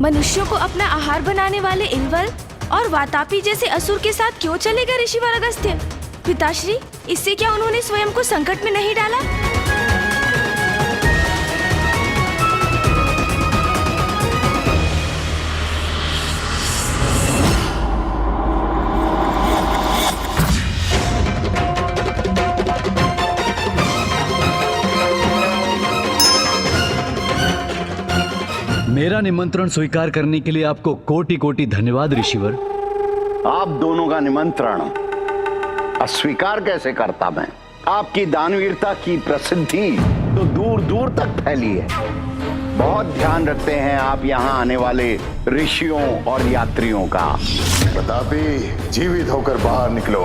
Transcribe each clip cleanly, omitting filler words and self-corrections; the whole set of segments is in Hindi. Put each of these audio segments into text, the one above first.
मनुष्यों को अपना आहार बनाने वाले इलवल और वातापी जैसे असुर के साथ क्यों चलेगा ऋषिवर अगस्त्य? पिताश्री, इससे क्या उन्होंने स्वयं को संकट में नहीं डाला? मेरा निमंत्रण स्वीकार करने के लिए आपको कोटि कोटि धन्यवाद ऋषिवर। आप दोनों का निमंत्रण अस्वीकार कैसे करता मैं? आपकी दानवीरता की प्रसिद्धि तो दूर दूर तक फैली है। बहुत ध्यान रखते हैं आप यहाँ आने वाले ऋषियों और यात्रियों का। प्रतापी, जीवित होकर बाहर निकलो।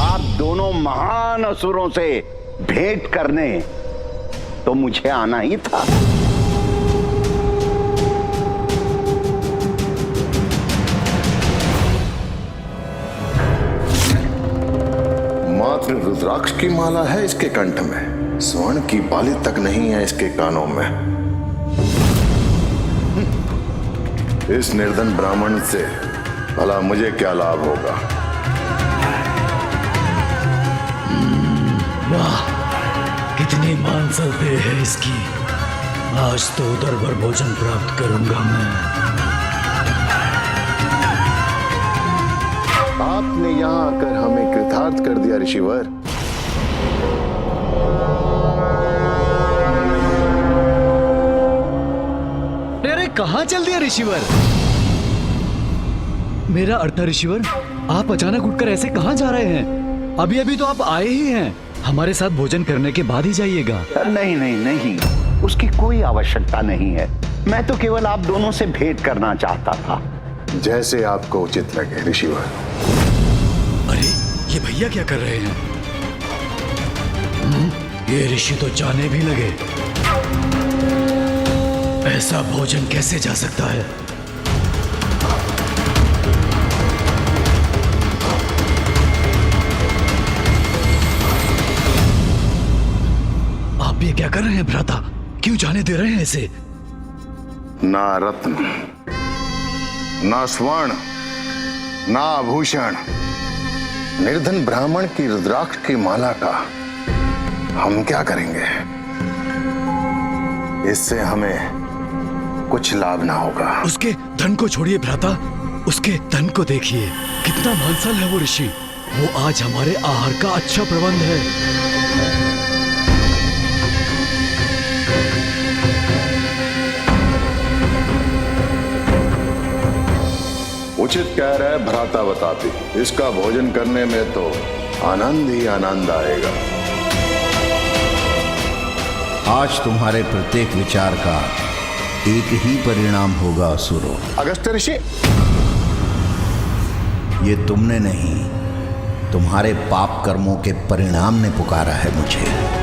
आप दोनों महान असुरों से भेंट करने तो मुझे आना ही था। मात्र रुद्राक्ष की माला है इसके कंठ में, स्वर्ण की बाली तक नहीं है इसके कानों में। इस निर्धन ब्राह्मण से भला मुझे क्या लाभ होगा? वाह, कितनी मानसलते है इसकी। आज तो उधर पर भोजन प्राप्त करूंगा मैं। आपने यहाँ आकर हमें कृतार्थ कर दिया ऋषिवर। अरे कहाँ चल दिया ऋषिवर? मेरा अर्थ ऋषिवर, आप अचानक उठकर ऐसे कहाँ जा रहे हैं? अभी अभी तो आप आए ही हैं। हमारे साथ भोजन करने के बाद ही जाइएगा। नहीं नहीं नहीं, उसकी कोई आवश्यकता नहीं है। मैं तो केवल आप दोनों से भेंट करना चाहता था। जैसे आपको उचित लगे ऋषिवर। अरे ये भैया क्या कर रहे हैं? ये ऋषि तो जाने भी लगे। ऐसा भोजन कैसे जा सकता है? आप ये क्या कर रहे हैं भ्राता? क्यों जाने दे रहे हैं इसे? ना रत्न, ना स्वर्ण, ना आभूषण, निर्धन ब्राह्मण की रुद्राक्ष की माला का हम क्या करेंगे? इससे हमें कुछ लाभ ना होगा। उसके धन को छोड़िए भ्राता, उसके धन को देखिए। कितना मानसल है वो ऋषि। वो आज हमारे आहार का अच्छा प्रबंध है। उचित कह रहे भ्राता बताती, इसका भोजन करने में तो आनंद ही आनंद आएगा। आज तुम्हारे प्रत्येक विचार का एक ही परिणाम होगा असुरों। अगस्त्य ऋषि, ये तुमने नहीं, तुम्हारे पाप कर्मों के परिणाम ने पुकारा है मुझे।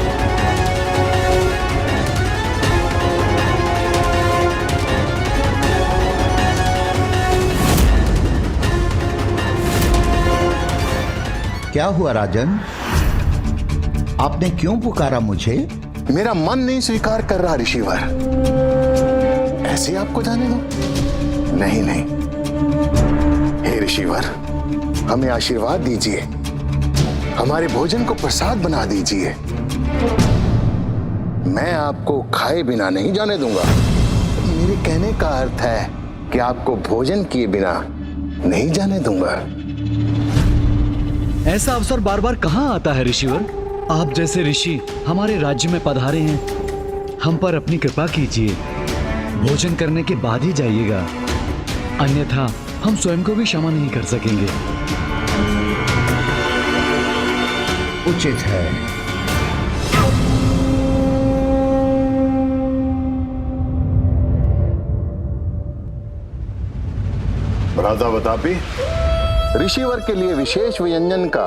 क्या हुआ राजन? आपने क्यों पुकारा मुझे? मेरा मन नहीं स्वीकार कर रहा ऋषिवर। ऐसे आपको जाने दो? नहीं नहीं, हे ऋषिवर, हमें आशीर्वाद दीजिए। हमारे भोजन को प्रसाद बना दीजिए। मैं आपको खाए बिना नहीं जाने दूंगा। मेरे कहने का अर्थ है कि आपको भोजन किए बिना नहीं जाने दूंगा। ऐसा अवसर बार बार कहाँ आता है ऋषिवर? आप जैसे ऋषि हमारे राज्य में पधारे हैं। हम पर अपनी कृपा कीजिए। भोजन करने के बाद ही जाइएगा, अन्यथा हम स्वयं को भी क्षमा नहीं कर सकेंगे। उचित है। भ्राता बतापी, ऋषिवर के लिए विशेष व्यंजन का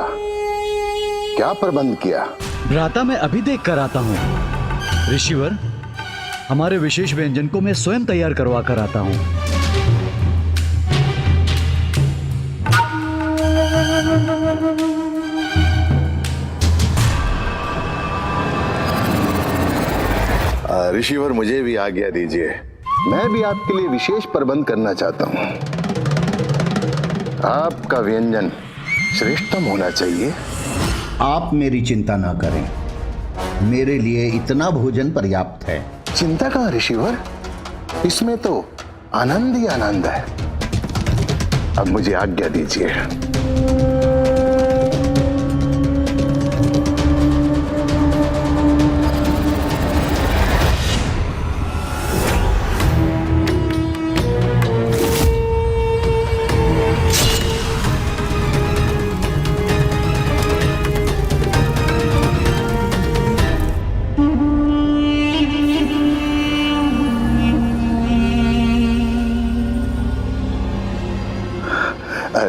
क्या प्रबंध किया? भ्राता मैं अभी देख कर आता हूँ। ऋषिवर, हमारे विशेष व्यंजन को मैं स्वयं तैयार करवा कर आता हूँ। ऋषिवर मुझे भी आज्ञा दीजिए, मैं भी आपके लिए विशेष प्रबंध करना चाहता हूँ। आपका व्यंजन श्रेष्ठतम होना चाहिए। आप मेरी चिंता ना करें, मेरे लिए इतना भोजन पर्याप्त है। चिंता कहाँ ऋषिवर, इसमें तो आनंद ही आनंद है। अब मुझे आज्ञा दीजिए।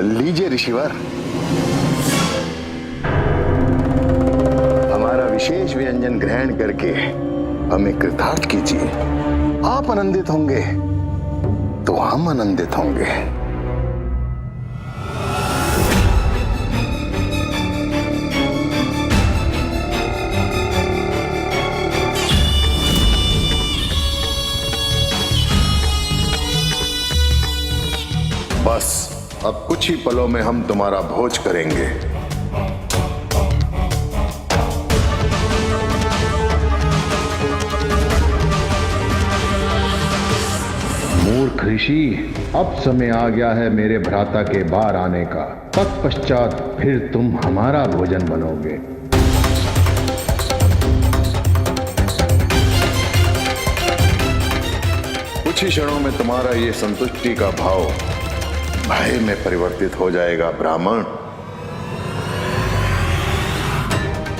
लीजिए ऋषिवर, हमारा विशेष व्यंजन ग्रहण करके हमें कृतार्थ कीजिए। आप आनंदित होंगे तो हम आनंदित होंगे। बस अब कुछ ही पलों में हम तुम्हारा भोज करेंगे। मूर्ख ऋषि, अब समय आ गया है मेरे भ्राता के बाहर आने का। तत्पश्चात फिर तुम हमारा भोजन बनोगे। कुछ ही क्षणों में तुम्हारा ये संतुष्टि का भाव भय में परिवर्तित हो जाएगा ब्राह्मण।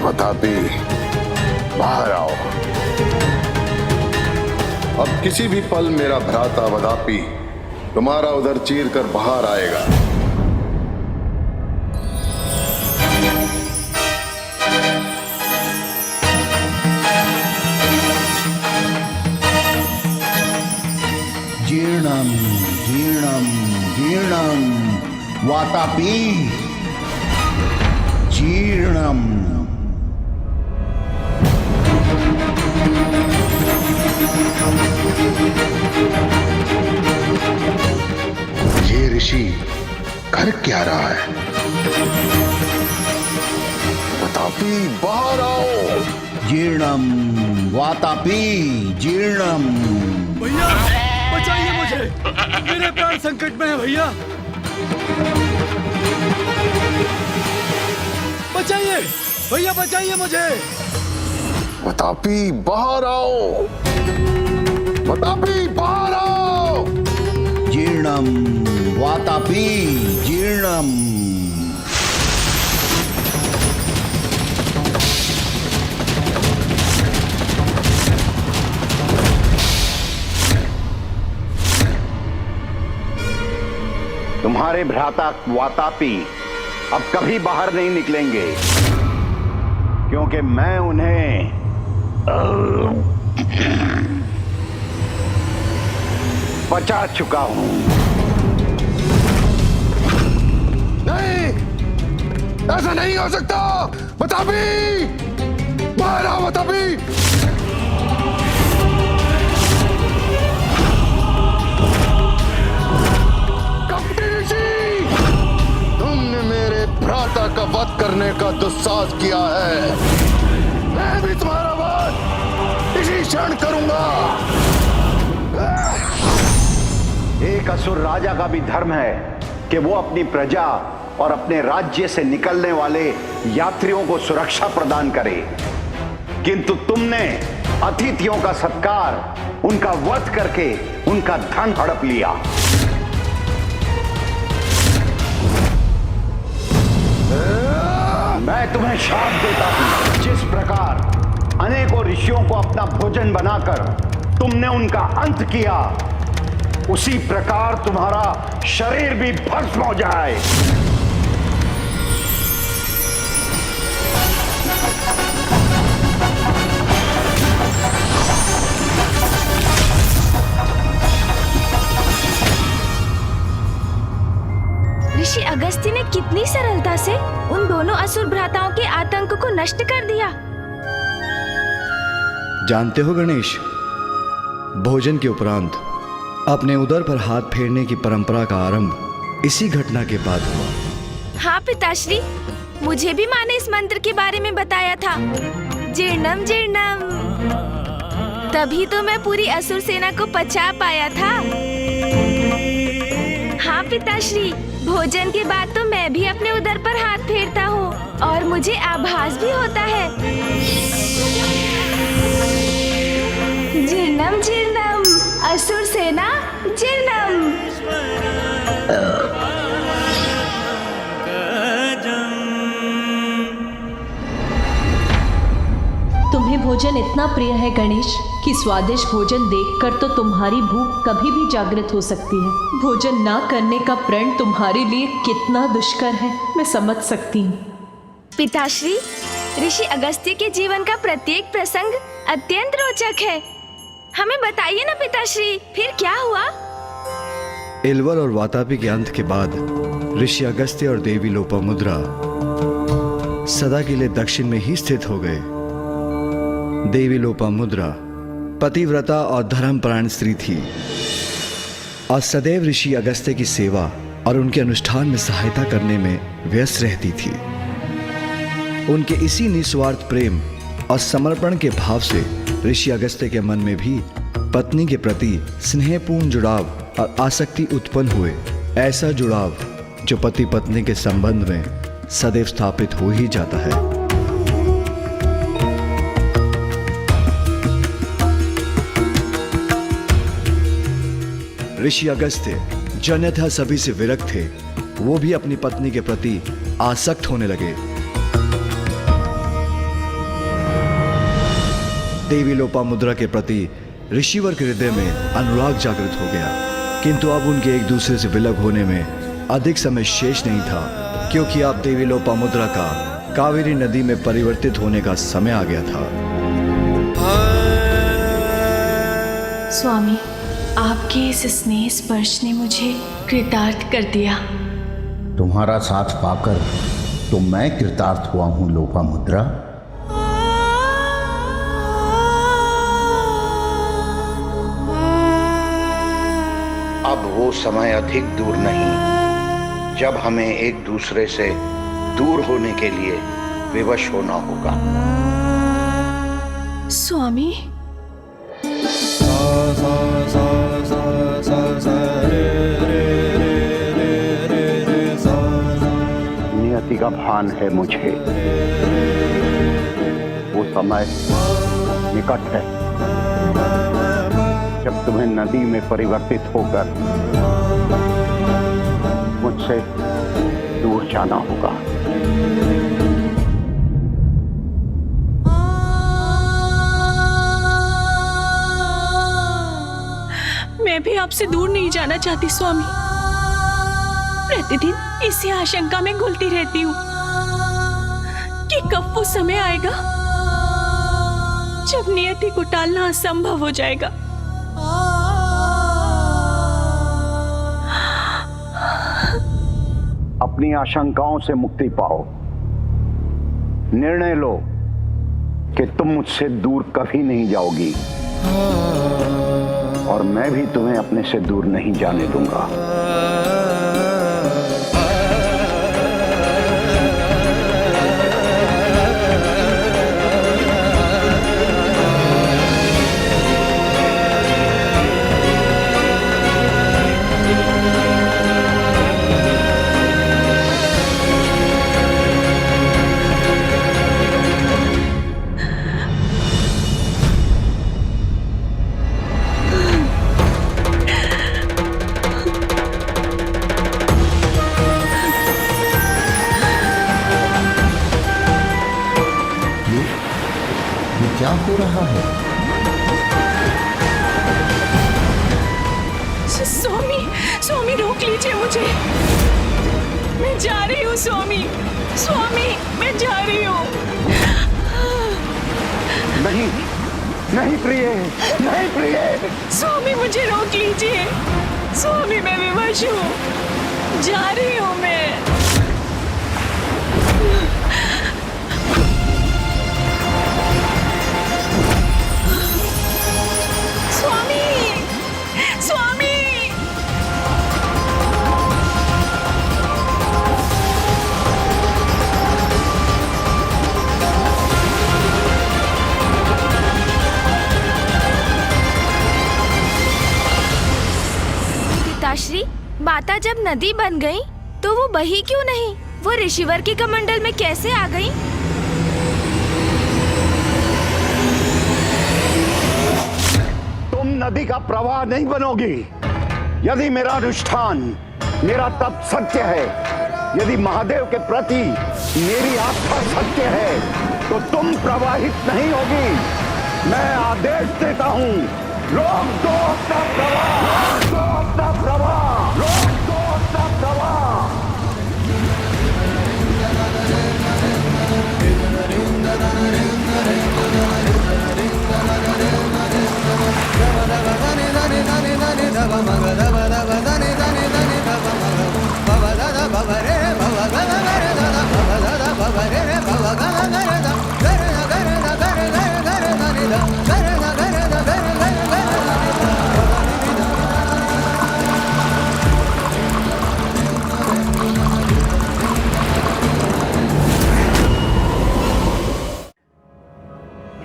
वतापी, बाहर आओ। अब किसी भी पल मेरा भ्राता वदापी तुम्हारा उधर चीर कर बाहर आएगा। जीर्णम जीर्णम जीर्णम वातापी जीर्णम। ये ऋषि कर क्या रहा है? वतापी, बाहर आओ। जीर्णम वातापी जीर्णम। भैया बचाइए मुझे, मेरे प्राण संकट में है भैया, बचाइए भैया, बचाइए मुझे। वतापी, बाहर आओ। वतापी, बाहर आओ। जीर्णम वातापी जीर्णम। तुम्हारे भ्राता वातापी अब कभी बाहर नहीं निकलेंगे, क्योंकि मैं उन्हें बचा चुका हूं। नहीं, ऐसा नहीं हो सकता। वतापी, बाहर आओ। वतापी, तुमने मेरे भ्राता का वध करने का दुस्साहस किया है। मैं भी तुम्हारा वध इसी क्षण करूंगा। एक असुर राजा का भी धर्म है कि वो अपनी प्रजा और अपने राज्य से निकलने वाले यात्रियों को सुरक्षा प्रदान करे, किंतु तुमने अतिथियों का सत्कार, उनका वध करके उनका धन हड़प लिया। मैं तुम्हें शाप देता हूं, जिस प्रकार अनेकों ऋषियों को अपना भोजन बनाकर तुमने उनका अंत किया, उसी प्रकार तुम्हारा शरीर भी भस्म हो जाए। ऋषि अगस्त्य ने कितनी सरलता से उन दोनों असुर भ्राताओं के आतंक को नष्ट कर दिया। जानते हो गणेश, भोजन के उपरांत अपने उदर पर हाथ फेरने की परंपरा का आरंभ इसी घटना के बाद हुआ। हाँ पिताश्री, मुझे भी माँ ने इस मंत्र के बारे में बताया था, जीर्णम जीर्णम। तभी तो मैं पूरी असुर सेना को पचा पाया था। हाँ पिताश्री, भोजन के बाद तो मैं भी अपने उदर पर हाथ फेरता हूँ और मुझे आभास भी होता है। जीर्णम जीर्णम, असुर सेना जीर्णम। तुम्हें भोजन इतना प्रिय है गणेश कि स्वादिष्ट भोजन देखकर तो तुम्हारी भूख कभी भी जागृत हो सकती है। भोजन ना करने का प्रण तुम्हारे लिए कितना दुष्कर है, मैं समझ सकती हूँ। पिताश्री, ऋषि अगस्त्य के जीवन का प्रत्येक प्रसंग अत्यंत रोचक है। हमें बताइए ना पिताश्री, फिर क्या हुआ? एल्वर और वातापी के अंत के बाद ऋषि अगस्त्य और देवी लोपामुद्रा सदा के लिए दक्षिण में ही स्थित हो गए। देवी लोपामुद्रा पतिव्रता और धर्मपरायण स्त्री थी और सदैव ऋषि अगस्त्य की सेवा और उनके अनुष्ठान में सहायता करने में व्यस्त रहती थी। उनके इसी निस्वार्थ प्रेम और समर्पण के भाव से ऋषि अगस्त्य के मन में भी पत्नी के प्रति स्नेहपूर्ण जुड़ाव और आसक्ति उत्पन्न हुए। ऐसा जुड़ाव जो पति पत्नी के संबंध में सदैव स्थापित हो ही जाता है। ऋषि अगस्त्य जो अन्यथा सभी से विरक्त थे, वो भी अपनी पत्नी के प्रति आसक्त होने लगे। देवी लोपामुद्रा के प्रति ऋषिवर के हृदय में अनुराग जागृत हो गया, किंतु अब उनके एक दूसरे से विलग होने में अधिक समय शेष नहीं था, क्योंकि अब देवी लोपामुद्रा का कावेरी नदी में परिवर्तित होने का समय आ गया था। स्वामी, आपके इस स्नेह स्पर्श ने मुझे कृतार्थ कर दिया। तुम्हारा साथ पाकर तो मैं कृतार्थ हुआ हूं लोपामुद्रा। अब वो समय अधिक दूर नहीं जब हमें एक दूसरे से दूर होने के लिए विवश होना होगा। स्वामी, नियति का भान है मुझे, वो समय निकट है जब तुम्हें नदी में परिवर्तित होकर मुझसे दूर जाना होगा। मैं भी आपसे दूर नहीं जाना चाहती स्वामी। प्रतिदिन इसी आशंका में घुलती रहती हूँ कि कब वो समय आएगा जब नियति को टालना असंभव हो जाएगा। अपनी आशंकाओं से मुक्ति पाओ। निर्णय लो कि तुम मुझसे दूर कभी नहीं जाओगी और मैं भी तुम्हें अपने से दूर नहीं जाने दूंगा। क्या हो रहा है? स्वामी, स्वामी रोक लीजिए मुझे। मैं जा रही हूँ स्वामी। स्वामी, मैं जा रही हूँ। नहीं, नहीं प्रिय, नहीं प्रिय। स्वामी मुझे रोक लीजिए। स्वामी मैं विवश हूँ, जा रही हूँ मैं। स्वामी, माता जब नदी बन गई तो वो बही क्यों नहीं? वो ऋषिवर के कमंडल में कैसे आ गई? तुम नदी का प्रवाह नहीं बनोगी। यदि मेरा अनुष्ठान, मेरा तप सत्य है, यदि महादेव के प्रति मेरी आस्था सत्य है, तो तुम प्रवाहित नहीं होगी। मैं आदेश देता हूं, रोक दो अपना प्रवाह, रोक दो अपना प्रवाह, रोक दो अपना प्रवाह।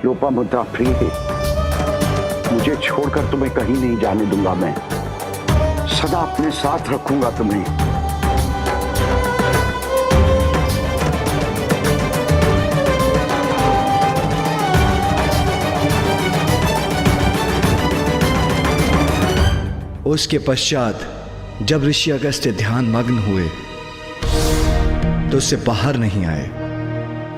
लोपामुद्रा प्रिय, मुझे छोड़कर तुम्हें कहीं नहीं जाने दूंगा। मैं सदा अपने साथ रखूंगा तुम्हें। उसके पश्चात जब ऋषि अगस्त्य ध्यान मग्न हुए तो उससे बाहर नहीं आए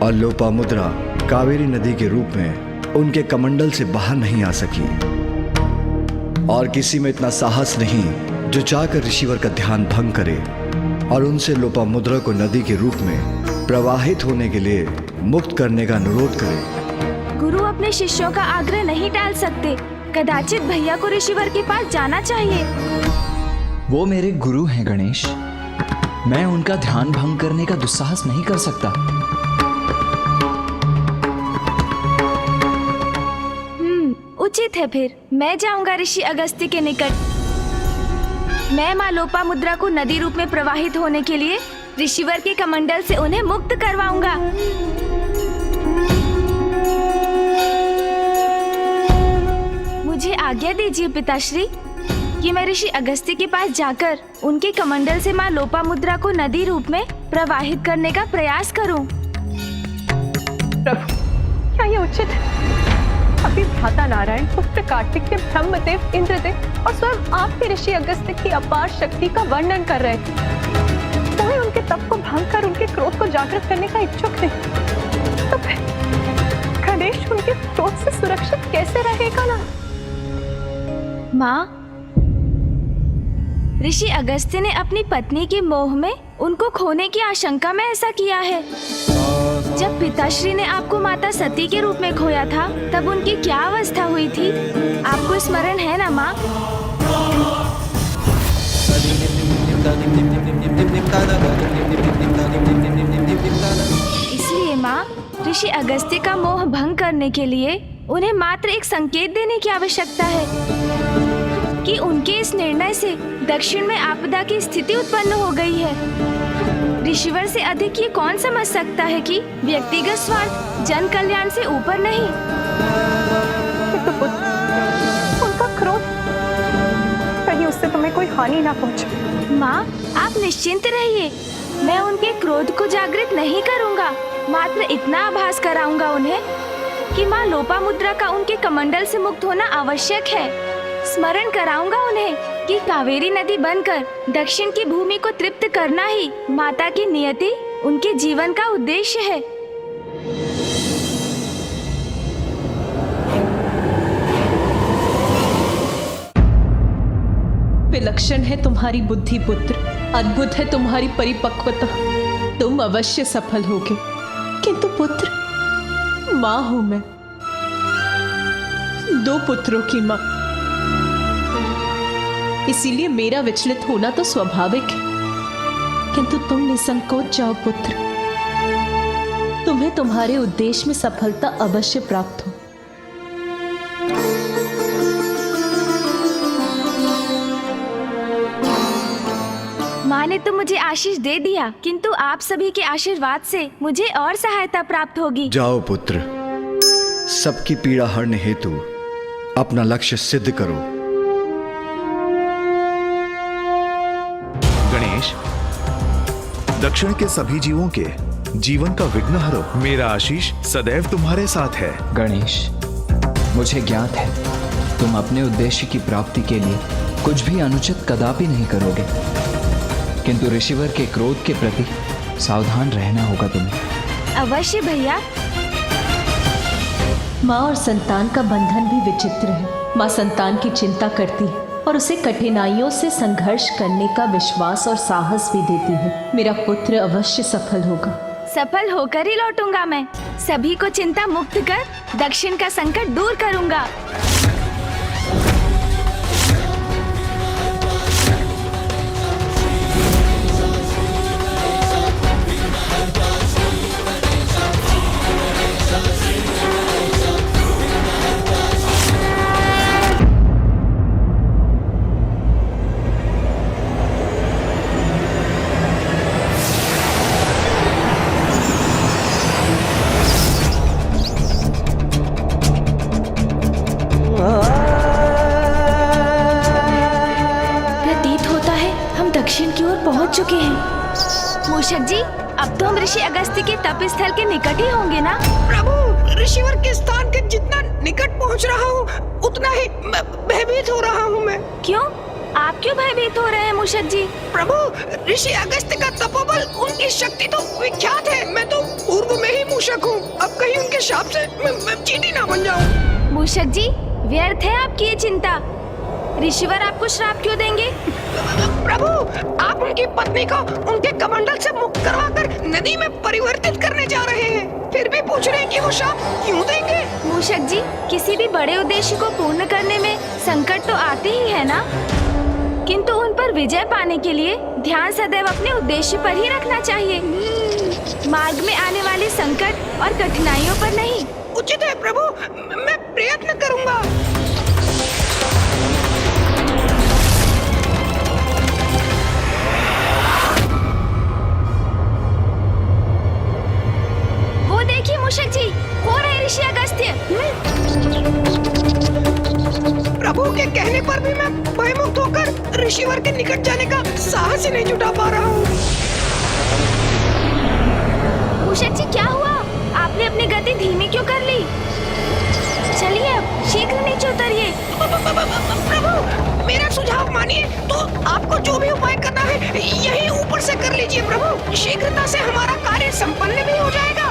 और लोपामुद्रा कावेरी नदी के रूप में उनके कमंडल से बाहर नहीं आ सकी। और किसी में इतना साहस नहीं जो जाकर ऋषिवर का ध्यान भंग करे और उनसे लोपामुद्रा को नदी के रूप में प्रवाहित होने के लिए मुक्त करने का अनुरोध करे। गुरु अपने शिष्यों का आग्रह नहीं टाल सकते। कदाचित भैया को ऋषिवर के पास जाना चाहिए। वो मेरे गुरु हैं गणेश, मैं उनका ध्यान भंग करने का दुस्साहस नहीं कर सकता। उचित है, फिर मैं जाऊंगा ऋषि अगस्त्य के निकट। मैं माँ लोपामुद्रा को नदी रूप में प्रवाहित होने के लिए ऋषिवर के कमंडल से उन्हें मुक्त करवाऊंगा। मुझे आज्ञा दीजिए पिताश्री कि मैं ऋषि अगस्त्य के पास जाकर उनके कमंडल से माँ लोपामुद्रा को नदी रूप में प्रवाहित करने का प्रयास करूं। प्रभु, क्या ये उचित है? अभी भ्राता नारायण, पुत्र कार्तिकेय, ब्रह्मदेव, इंद्रदेव और स्वयं आप भी ऋषि अगस्त्य की अपार शक्ति का वर्णन कर रहे थे। तो उनके तप को भंग कर उनके क्रोध को जागृत करने का इच्छुक थे, तो फिर गणेश उनके क्रोध से सुरक्षित कैसे रहेगा ना? माँ, ऋषि अगस्त्य ने अपनी पत्नी के मोह में उनको खोने की आशंका में ऐसा किया है। जब पिताश्री ने आपको माता सती के रूप में खोया था, तब उनकी क्या अवस्था हुई थी? आपको स्मरण है ना माँ? इसलिए माँ, ऋषि अगस्त्य का मोह भंग करने के लिए उन्हें मात्र एक संकेत देने की आवश्यकता है कि उनके इस निर्णय से दक्षिण में आपदा की स्थिति उत्पन्न हो गई है। ऋषिवर से अधिक ये कौन समझ सकता है कि व्यक्तिगत स्वार्थ जन कल्याण से ऊपर नहीं। उनका क्रोध, कहीं उससे तुम्हें कोई हानि ना पहुंचे। माँ, आप निश्चिंत रहिए, मैं उनके क्रोध को जागृत नहीं करूँगा। मात्र इतना आभास कराऊंगा उन्हें कि माँ लोपामुद्रा का उनके कमंडल से मुक्त होना आवश्यक है। स्मरण कराऊंगा उन्हें कि कावेरी नदी बनकर दक्षिण की भूमि को तृप्त करना ही माता की नियति, उनके जीवन का उद्देश्य है। विलक्षण है तुम्हारी बुद्धि पुत्र, अद्भुत है तुम्हारी परिपक्वता। तुम अवश्य सफल होगे, किंतु पुत्र, माँ हूं मैं, 2 पुत्रों की माँ। इसीलिए मेरा विचलित होना तो स्वाभाविक है, किंतु तुम निसंकोच जाओ पुत्र, तुम्हें तुम्हारे उद्देश्य में सफलता अवश्य प्राप्त हो। माँ ने तो मुझे आशीष दे दिया, किंतु आप सभी के आशीर्वाद से मुझे और सहायता प्राप्त होगी। जाओ पुत्र, सबकी पीड़ा हरने हेतु अपना लक्ष्य सिद्ध करो। दक्षिण के सभी जीवों के जीवन का विघ्न हरो। मेरा आशीष सदैव तुम्हारे साथ है। गणेश, मुझे ज्ञात है तुम अपने उद्देश्य की प्राप्ति के लिए कुछ भी अनुचित कदापि नहीं करोगे, किंतु ऋषिवर के क्रोध के प्रति सावधान रहना होगा तुम्हें। अवश्य भैया। माँ और संतान का बंधन भी विचित्र है। माँ संतान की चिंता करती है और उसे कठिनाइयों से संघर्ष करने का विश्वास और साहस भी देती है। मेरा पुत्र अवश्य सफल होगा। सफल होकर ही लौटूंगा मैं। सभी को चिंता मुक्त कर दक्षिण का संकट दूर करूंगा। दक्षिण की ओर पहुंच चुके हैं। मूषक जी, अब तो हम ऋषि अगस्त्य के तप स्थल के निकट ही होंगे ना? प्रभु, ऋषिवर के स्थान के जितना निकट पहुंच रहा हूँ उतना ही भयभीत हो रहा हूँ मैं। क्यों? आप क्यों भयभीत हो रहे हैं मूषक जी? प्रभु, ऋषि अगस्त्य का तपोबल, उनकी शक्ति तो विख्यात है। मैं तो पूर्व में ही मूषक हूँ। अब कहीं उनके शाप से मैं चींटी ना बन जाऊँ। मूषक जी, व्यर्थ है आपकी ये चिंता। ऋषिवर आपको श्राप क्यों देंगे? प्रभु, आप उनकी पत्नी को उनके कमंडल से मुक्त करवाकर नदी में परिवर्तित करने जा रहे हैं, फिर भी पूछ रहे हैं कि वो शाप क्यों देंगे? मूषक जी, किसी भी बड़े उद्देश्य को पूर्ण करने में संकट तो आते ही है ना, किंतु उन पर विजय पाने के लिए ध्यान सदैव अपने उद्देश्य पर ही रखना चाहिए, मार्ग में आने वाले संकट और कठिनाइयों पर नहीं। उचित है प्रभु, मैं प्रयत्न करूँगा। मूषक जी, वो रहे ऋषि अगस्त्य। प्रभु के कहने पर भी मैं भयमुक्त होकर ऋषिवर के निकट जाने का साहस ही नहीं जुटा पा रहा हूँ। मूषक जी, क्या हुआ? आपने अपनी गति धीमी क्यों कर ली? चलिए अब शीघ्र नीचे उतरिए। प्रभु, मेरा सुझाव मानिए तो आपको जो भी उपाय करना है यही ऊपर से कर लीजिए प्रभु। शीघ्रता से हमारा कार्य संपन्न भी हो जाएगा,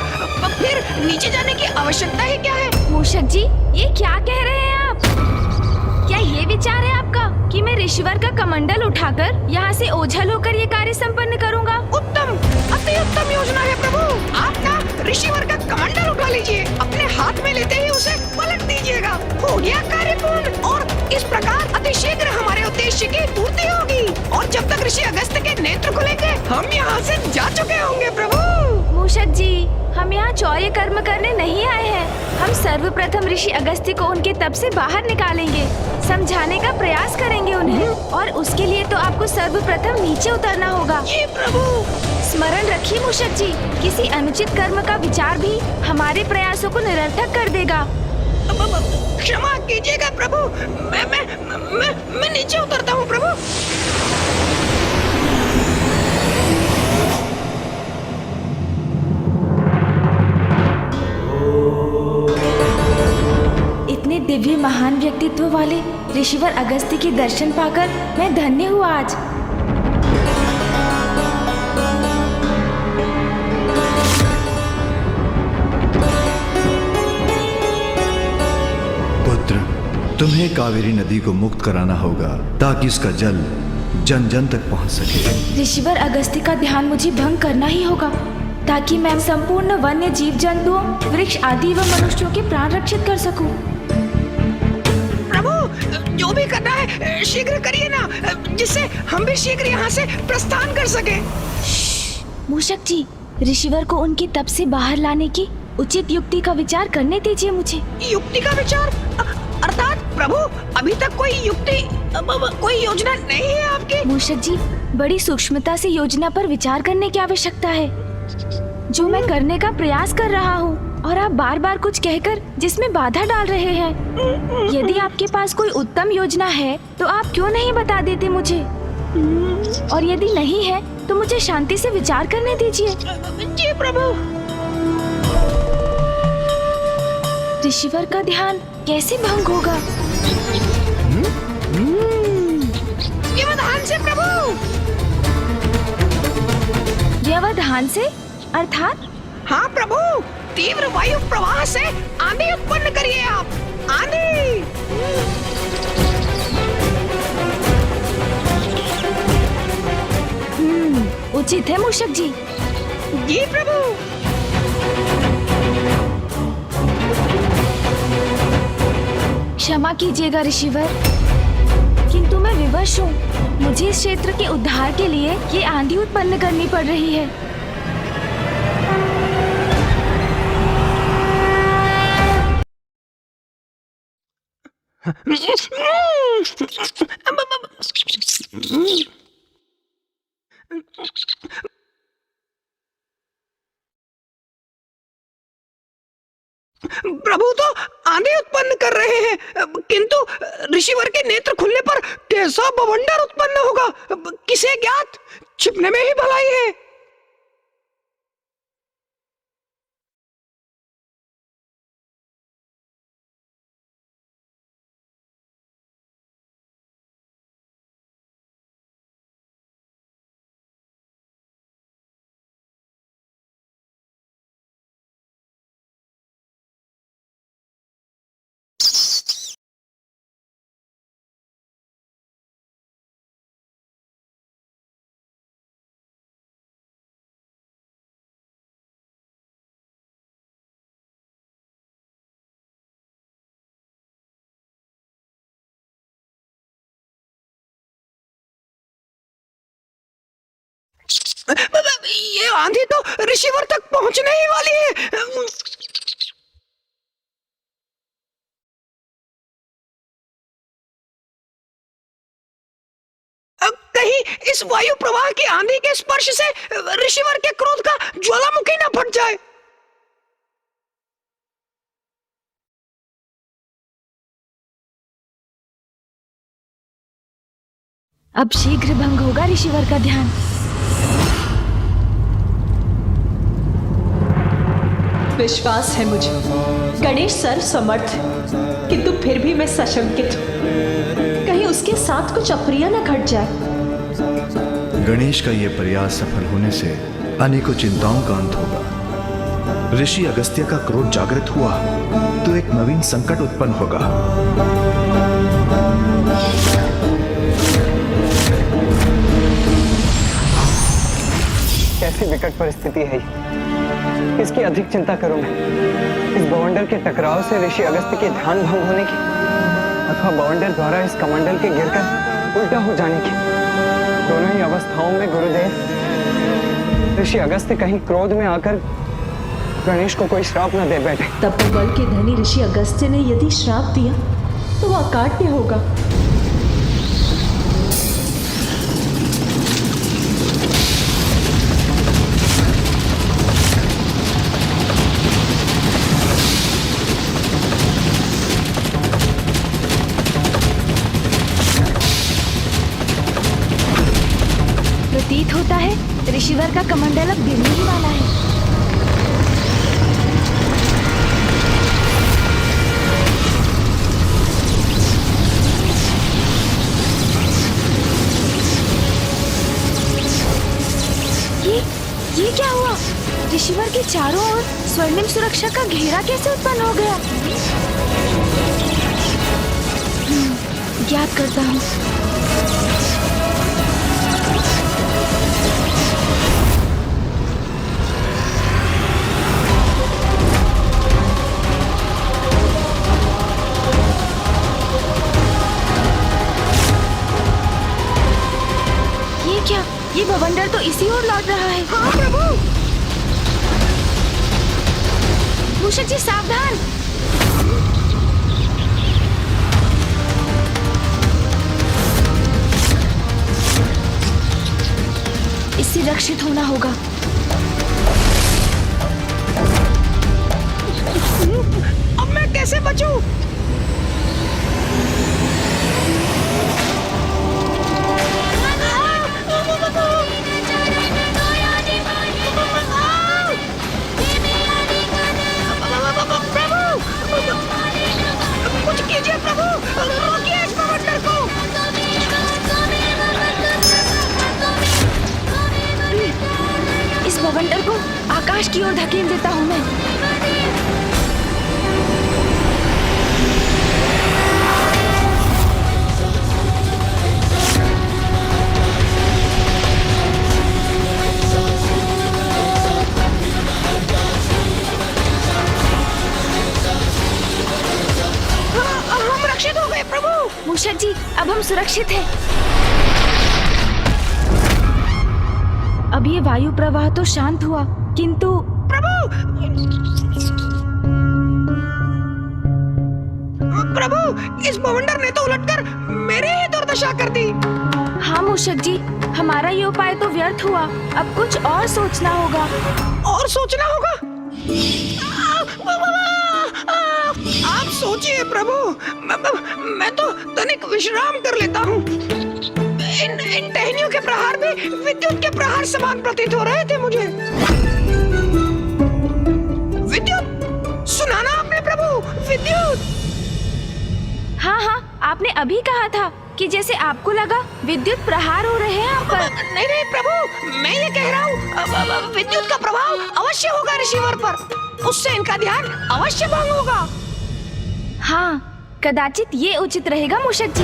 फिर नीचे जाने की आवश्यकता ही क्या है? मूषक जी, ये क्या कह रहे हैं आप? क्या ये विचार है आपका कि मैं ऋषिवर का कमंडल उठाकर यहाँ से ओझल होकर ये कार्य संपन्न करूँगा? उत्तम, अति उत्तम योजना है प्रभु। आप ना ऋषिवर का कमंडल उठा लीजिए, अपने हाथ में लेते ही उसे पलट दीजिएगा। हो गया कार्य पूर्ण, और इस प्रकार अति शीघ्र हमारे उद्देश्य की पूर्ति होगी, और जब तक ऋषि अगस्त्य के नेत्र खुलेंगे हम यहाँ से जा चुके होंगे प्रभु। मूषक जी, हम यहाँ चौर्य कर्म करने नहीं आए हैं। हम सर्वप्रथम ऋषि अगस्त्य को उनके तप से बाहर निकालेंगे, समझाने का प्रयास करेंगे उन्हें, और उसके लिए तो आपको सर्वप्रथम नीचे उतरना होगा। जी प्रभु। स्मरण रखिए मूषक जी, किसी अनुचित कर्म का विचार भी हमारे प्रयासों को निरर्थक कर देगा। क्षमा कीजिएगा प्रभु, मैं नीचे उतरता हूँ प्रभु। इतने दिव्य महान व्यक्तित्व वाले ऋषिवर अगस्त्य के दर्शन पाकर मैं धन्य हुआ आज। पुत्र, तुम्हें कावेरी नदी को मुक्त कराना होगा ताकि इसका जल जन जन तक पहुंच सके। ऋषिवर अगस्त्य का ध्यान मुझे भंग करना ही होगा, ताकि मैं संपूर्ण वन्य जीव जंतुओं, वृक्ष आदि व मनुष्यों के प्राण रक्षित कर सकूं। प्रभु, जो भी करना है शीघ्र करिए ना, जिससे हम भी शीघ्र यहाँ से प्रस्थान कर सके। मूषक जी, ऋषिवर को उनके तप से बाहर लाने की उचित युक्ति का विचार करने दीजिए मुझे। युक्ति का विचार? अर्थात प्रभु, अभी तक कोई युक्ति, कोई योजना नहीं है आपकी? मूषक जी, बड़ी सूक्ष्मता से योजना पर विचार करने की आवश्यकता है, जो मैं करने का प्रयास कर रहा हूँ, और आप बार बार कुछ कहकर जिसमें बाधा डाल रहे हैं। यदि आपके पास कोई उत्तम योजना है तो आप क्यों नहीं बता देते मुझे, और यदि नहीं है तो मुझे शांति से विचार करने दीजिए। जी प्रभु। ऋषिवर का ध्यान कैसे भंग होगा? व्यवधान से प्रभु। व्यवधान से अर्थात? हाँ प्रभु, तीव्र वायु प्रवाह से आंधी उत्पन्न करिए आप। आंधी। उचित है मूषक जी। जी प्रभु। क्षमा कीजिएगा ऋषिवर, किंतु मैं विवश हूँ। मुझे इस क्षेत्र के उद्धार के लिए ये आंधी उत्पन्न करनी पड़ रही है। प्रभु तो आंधी उत्पन्न कर रहे हैं, किंतु ऋषिवर के नेत्र खुलने पर कैसा बवंडर उत्पन्न होगा, किसे ज्ञात। छिपने में ही भलाई है। ये आंधी तो ऋषिवर तक पहुंचने ही वाली है। कहीं इस वायु प्रवाह की आंधी के स्पर्श से ऋषिवर के क्रोध का ज्वालामुखी न फट जाए। अब शीघ्र भंग होगा ऋषिवर का ध्यान। विश्वास है मुझे, गणेश सर्व समर्थ है, किंतु फिर भी मैं सशंकित हूँ। कहीं उसके साथ कुछ अप्रिय न घट जाए। गणेश का यह प्रयास सफल होने से अनेकों चिंताओं का अंत होगा। ऋषि अगस्त्य का क्रोध जागृत हुआ तो एक नवीन संकट उत्पन्न होगा। कैसी विकट परिस्थिति है, इसकी अधिक चिंता करूं मैं। इस बवंडर के टकराव से ऋषि अगस्त्य के ध्यान भंग होने की, अथवा बवंडर द्वारा इस कमंडल के गिरकर उल्टा हो जाने की। दोनों ही अवस्थाओं में गुरुदेव, ऋषि अगस्त्य कहीं क्रोध में आकर गणेश को कोई श्राप न दे बैठे। तपोबल के धनी ऋषि अगस्त्य ने यदि श्राप दिया तो वह अकाट्य होगा। प्रतीत होता है ऋषिवर का कमंडल अब गिरने ही वाला है। ये क्या हुआ? ऋषिवर के चारों ओर स्वर्णिम सुरक्षा का घेरा कैसे उत्पन्न हो गया? ज्ञात करता हूँ। ये क्या? ये बवंडर तो इसी ओर लौट रहा है। हाँ प्रभु। मूषक जी सावधान। इससे रक्षित होना होगा। अब मैं कैसे बचूं? की ओर धकेल देता हूँ मैं। हम रक्षित हो गए प्रभु। मूषक जी, अब हम सुरक्षित हैं। अब ये वायु प्रवाह तो शांत हुआ, किंतु प्रभु, इस बवंडर ने तो उलटकर मेरे ही दुर्दशा कर दी। हाँ मूषक जी, हमारा ये उपाय तो व्यर्थ हुआ। अब कुछ और सोचना होगा। और सोचना होगा? आप सोचिए प्रभु, मैं तो तनिक विश्राम कर लेता हूँ। इन टहनियों के प्रहार भी विद्युत के प्रहार समान प्रतीत हो रहे थे मुझे। विद्युत, सुना ना आपने प्रभु? विद्युत। हाँ हाँ, आपने अभी कहा था कि जैसे आपको लगा विद्युत प्रहार हो रहे हैं आप पर। नहीं नहीं प्रभु, मैं ये कह रहा हूँ विद्युत का प्रभाव अवश्य होगा ऋषिवर पर। उससे इनका ध्यान अवश्य भंग होगा। हाँ, कदाचित ये उचित रहेगा मूषक जी।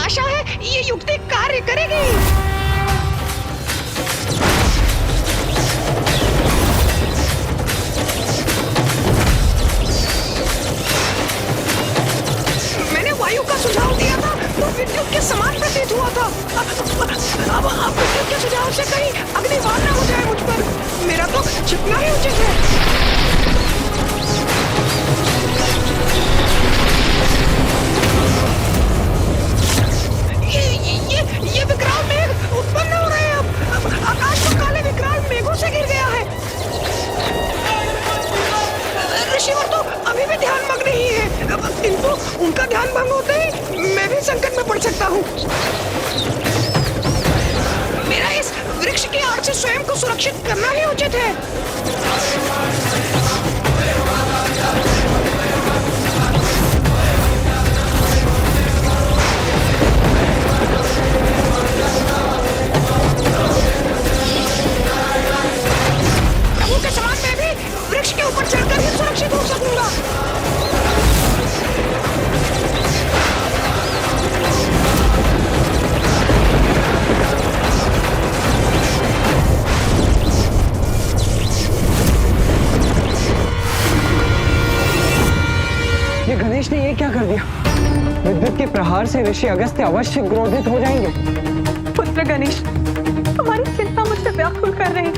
आशा है ये युक्ति कार्य करेगी। मैंने वायु का सुझाव दिया था तो विद्युत के समान प्रतीत हुआ था। अब विद्युत के सुझाव से कहीं अग्निबाण न हो जाए मुझ पर। मेरा तो छिपना ही उचित है। ये विकराल मेघ उत्पन्न हो रहे हैं। अब आकाश तो काले विकराल मेघों से घिर गया है। ऋषिवर तो अभी भी ध्यान मग्न ही है, किंतु उनका ध्यान भंग होते ही मैं भी संकट में पड़ सकता हूँ। मेरा इस वृक्ष की आड़ से स्वयं को सुरक्षित करना ही उचित है। प्रभु के समान मैं भी वृक्ष के ऊपर चढ़कर ही सुरक्षित हो सकूंगा। ये गणेश ने ये क्या कर दिया? विद्युत के प्रहार से ऋषि अगस्त्य अवश्य क्रोधित हो जाएंगे। पुत्र गणेश, हमारी चिंता मुझसे व्याकुल कर रही है।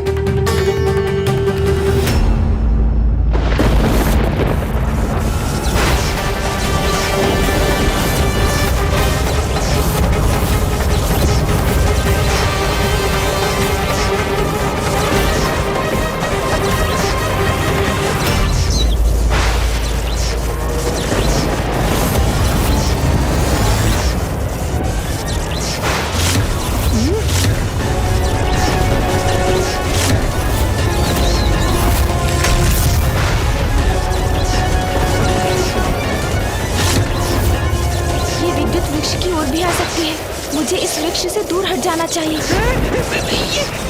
मुझे इस वृक्ष से दूर हट जाना चाहिए।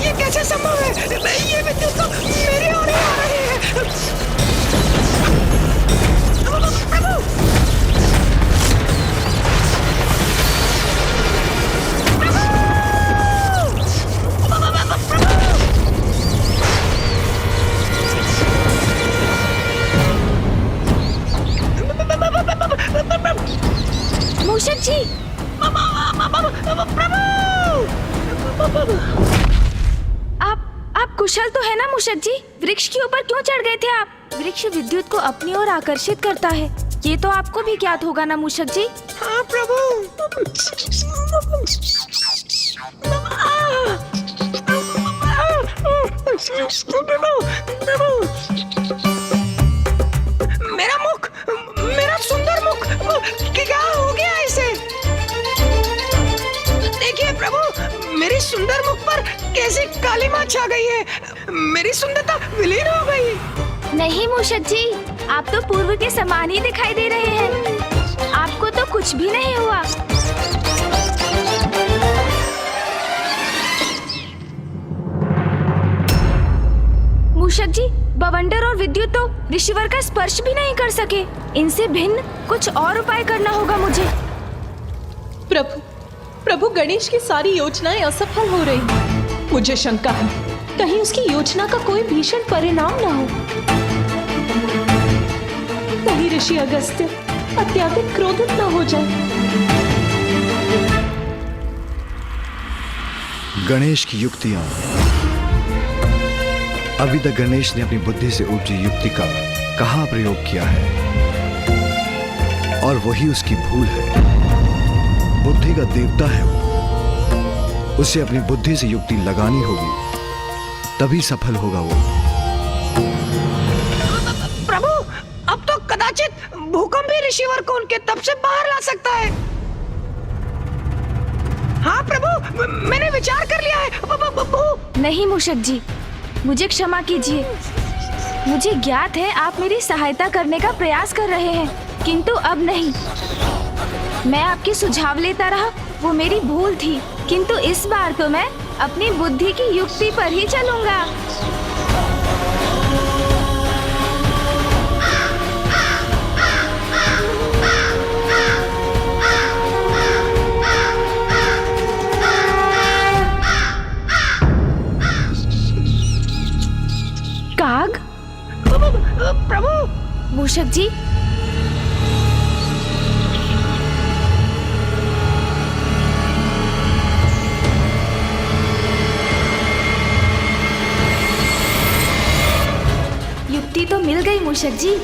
ये कैसे संभव है? ये विद्युत तो मेरी ओर ही आ रही है। प्रभु! मूषक जी, आप कुशल तो है ना मूषक जी? वृक्ष के ऊपर क्यों चढ़ गए थे आप? वृक्ष विद्युत को अपनी ओर आकर्षित करता है, ये तो आपको भी ज्ञात होगा ना मूषक जी? हाँ प्रभु। मेरा मुख, मेरा सुंदर मुख, क्या हो गया इसे? देखिए प्रभु, मेरी सुंदर मुख पर कैसी कालिमा छा गई है। मेरी सुंदरता विलीन हो गई। नहीं मूषक जी, आप तो पूर्व के समान ही दिखाई दे रहे हैं। आपको तो कुछ भी नहीं हुआ। मूषक जी, बवंडर और विद्युत तो ऋषिवर का स्पर्श भी नहीं कर सके। इनसे भिन्न कुछ और उपाय करना होगा मुझे। प्रभु गणेश की सारी योजनाएं असफल हो रही। मुझे शंका है, कहीं उसकी योजना का कोई भीषण परिणाम ना हो। कहीं ऋषि अगस्त्य अत्यधिक क्रोधित ना हो जाए। गणेश की युक्तियां। अभी तक गणेश ने अपनी बुद्धि से उपजी युक्ति का कहां प्रयोग किया है, और वही उसकी भूल है। बुद्धि का देवता है वो, उसे अपनी बुद्धि से युक्ति लगानी होगी, तभी सफल होगा वो। प्रभु, अब तो कदाचित भूकंप भी ऋषिवर को उनके तप से बाहर ला सकता है। हाँ प्रभु, मैंने विचार कर लिया है। नहीं मूषक जी, मुझे क्षमा कीजिए। मुझे ज्ञात है आप मेरी सहायता करने का प्रयास कर रहे हैं, किंतु अब नहीं। मैं आपके सुझाव लेता रहा, वो मेरी भूल थी, किंतु इस बार तो मैं अपनी बुद्धि की युक्ति पर ही चलूंगा। काग? प्रभु! मूषक जी, युक्ति तो मिल गई मूषक जी।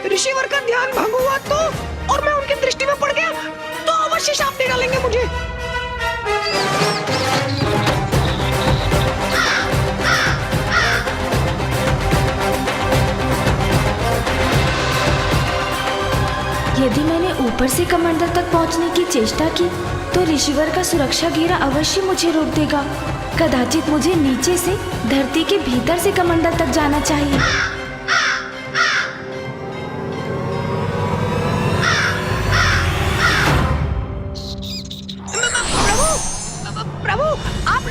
ऋषिवर का ध्यान भंग हुआ तो, और मैं उनकी दृष्टि में पड़ गया तो अवश्य शाप दे डालेंगे मुझे। यदि मैंने ऊपर से कमंडल तक पहुंचने की चेष्टा की तो ऋषिवर का सुरक्षा घेरा अवश्य मुझे रोक देगा। कदाचित मुझे नीचे से धरती के भीतर से कमंडल तक जाना चाहिए।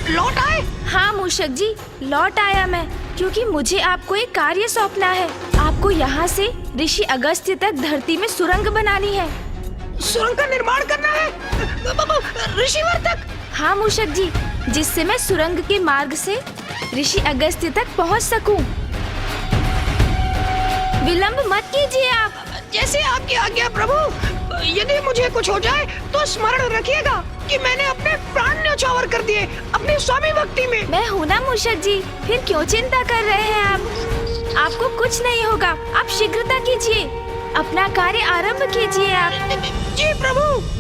लौट आए? हाँ मूषक जी, लौट आया मैं, क्योंकि मुझे आपको एक कार्य सौंपना है। आपको यहाँ से ऋषि अगस्त्य तक धरती में सुरंग बनानी है। सुरंग का निर्माण करना है ऋषिवर तक? हाँ मूषक जी, जिससे मैं सुरंग के मार्ग से ऋषि अगस्त्य तक पहुँच सकूं। विलंब मत कीजिए आप। जैसे आपकी आज्ञा प्रभु। यदि मुझे कुछ हो जाए तो स्मरण रखिएगा कि मैंने अपने प्राण न्यौछावर कर दिए अपनी स्वामी भक्ति में। मैं हूँ ना मूषक जी, फिर क्यों चिंता कर रहे हैं आप? आपको कुछ नहीं होगा, आप शीघ्रता कीजिए, अपना कार्य आरंभ कीजिए आप। जी प्रभु।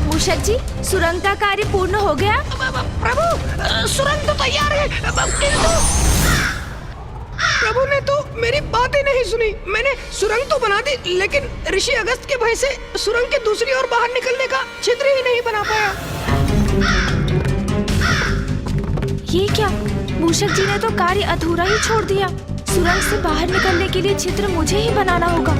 मूषक जी, सुरंग का कार्य पूर्ण हो गया? प्रभु, सुरंग तो तैयार है, किंतु प्रभु ने तो मेरी बात ही नहीं सुनी। मैंने सुरंग तो बना दी, लेकिन ऋषि अगस्त के भय से सुरंग के दूसरी ओर बाहर निकलने का छिद्र ही नहीं बना पाया। ये क्या? मूषक जी ने तो कार्य अधूरा ही छोड़ दिया। सुरंग से बाहर निकलने के लिए छिद्र मुझे ही बनाना होगा।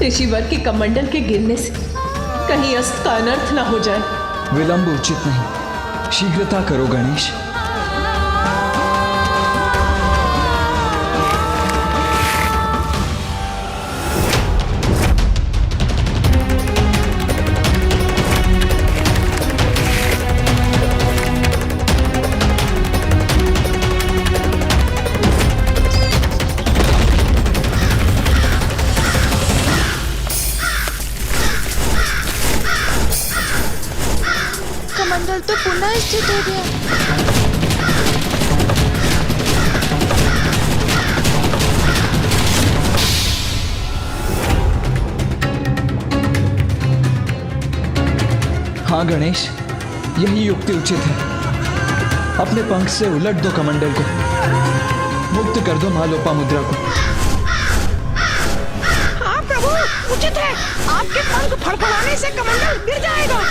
ऋषिवर के कमंडल के गिरने से कहीं अस्त का अनर्थ न हो जाए। विलंब उचित नहीं, शीघ्रता करो गणेश। कमंडल तो पुनः स्थित हो गया। हाँ गणेश, यही युक्ति उचित है। अपने पंख से उलट दो कमंडल को, मुक्त कर दो मां लोपामुद्रा को। हाँ प्रभु, उचित है। आपके पंख फड़फड़ाने से कमंडल गिर जाएगा।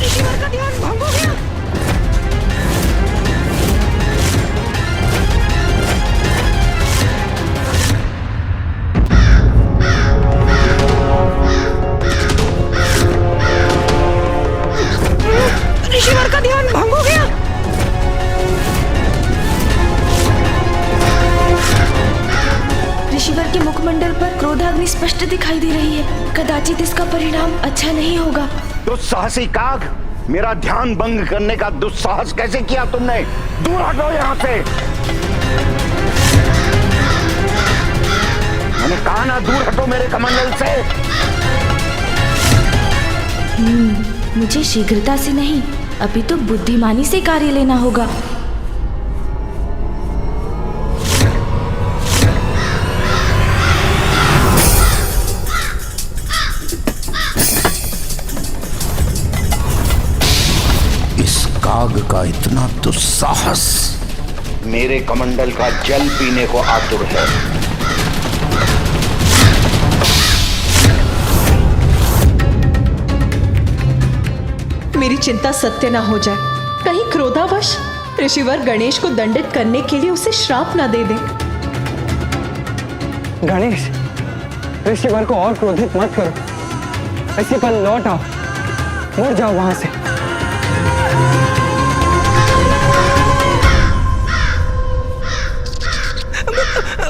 ऋषिवर का ध्यान भंग हो गया। ऋषिवर का ध्यान भंग हो गया। ऋषिवर के मुखमंडल पर क्रोधाग्नि स्पष्ट दिखाई दे रही है। कदाचित इसका परिणाम अच्छा नहीं होगा। दुस्साहसी काग, मेरा ध्यान भंग करने का दुस्साहस कैसे किया तुमने? दूर हटो यहाँ से। मैंने कहा ना, दूर हटो मेरे कमंडल से। मुझे शीघ्रता से नहीं, अभी तो बुद्धिमानी से कार्य लेना होगा। इस काग का इतना दुस्साहस मेरे कमंडल का जल पीने को आतुर है। मेरी चिंता सत्य ना हो जाए। कहीं क्रोधावश ऋषिवर गणेश को दंडित करने के लिए उसे श्राप ना दे दे। गणेश, ऋषिवर को और क्रोधित मत करो। इसी पर लौट आओ, मुड़ जाओ वहां से।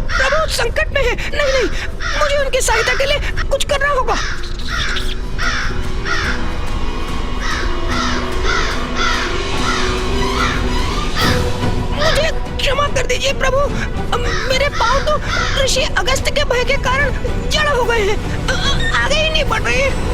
प्रभु संकट में है। नहीं नहीं, मुझे उनकी सहायता के लिए कुछ करना होगा। मुझे क्षमा कर दीजिए प्रभु। मेरे पांव तो ऋषि अगस्त के भय के कारण जड़ हो गए हैं, आगे ही नहीं बढ़ रहे।